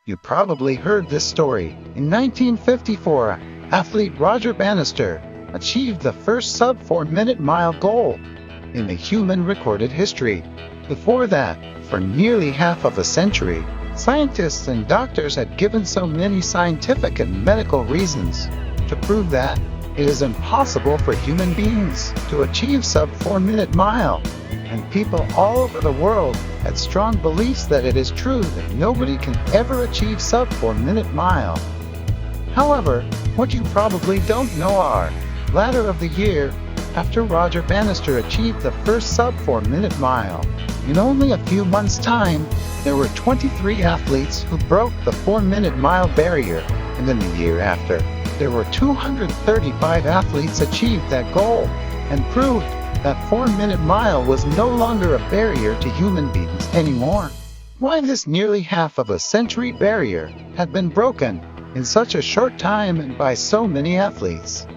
You probably heard this story. In 1954, athlete Roger Bannister achieved the first sub-4-minute mile goal in the human recorded history. Before that, for nearly half of a century, scientists and doctors had given so many scientific and medical reasons to prove that it is impossible for human beings to achieve sub-4-minute mile, and people all over the world had strong beliefs that it is true that nobody can ever achieve sub-4-minute mile. However, what you probably don't know are, latter of the year, after Roger Bannister achieved the first sub-4-minute mile, in only a few months' time, there were 23 athletes who broke the 4-minute mile barrier, and then the year after, there were 235 athletes achieved that goal, and proved that 4-minute mile was no longer a barrier to human beings anymore. Why this nearly half of a century barrier had been broken in such a short time and by so many athletes?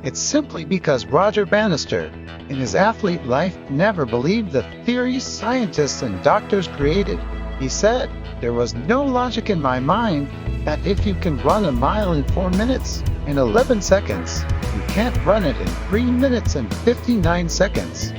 It's simply because Roger Bannister, in his athlete life, never believed the theories scientists and doctors created. He said, "There was no logic in my mind that if you can run a mile in 4 minutes and 11 seconds, you can't run it in 3 minutes and 59 seconds.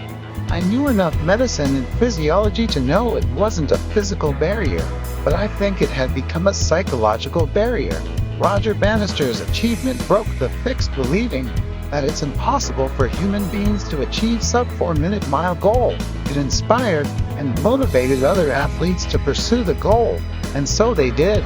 I knew enough medicine and physiology to know it wasn't a physical barrier, but I think it had become a psychological barrier." Roger Bannister's achievement broke the fixed believing that it's impossible for human beings to achieve sub-4-minute mile goal. It inspired and motivated other athletes to pursue the goal, and so they did.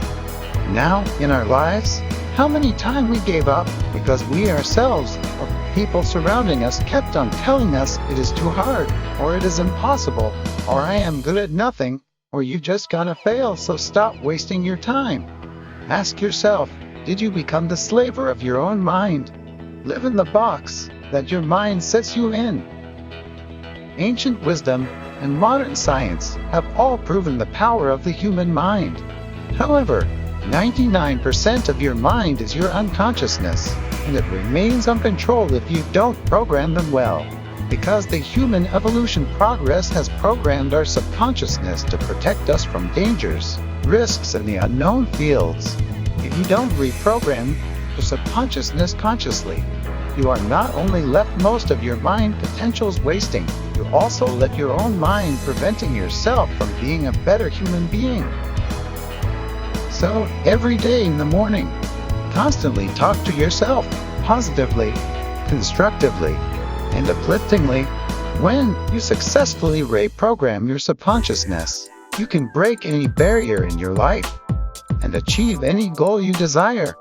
Now, in our lives, how many times we gave up because we ourselves or people surrounding us kept on telling us it is too hard, or it is impossible, or I am good at nothing, or you just gonna fail, so stop wasting your time. Ask yourself, did you become the slave of your own mind? Live in the box that your mind sets you in. Ancient wisdom and modern science have all proven the power of the human mind. However, 99% of your mind is your unconsciousness, and it remains uncontrolled if you don't program them well. Because the human evolution progress has programmed our subconsciousness to protect us from dangers, risks, and the unknown fields. If you don't reprogram your subconsciousness consciously, you are not only left most of your mind potentials wasting, you also let your own mind preventing yourself from being a better human being. So, every day in the morning, constantly talk to yourself positively, constructively, and upliftingly. When you successfully reprogram your subconsciousness, you can break any barrier in your life and achieve any goal you desire.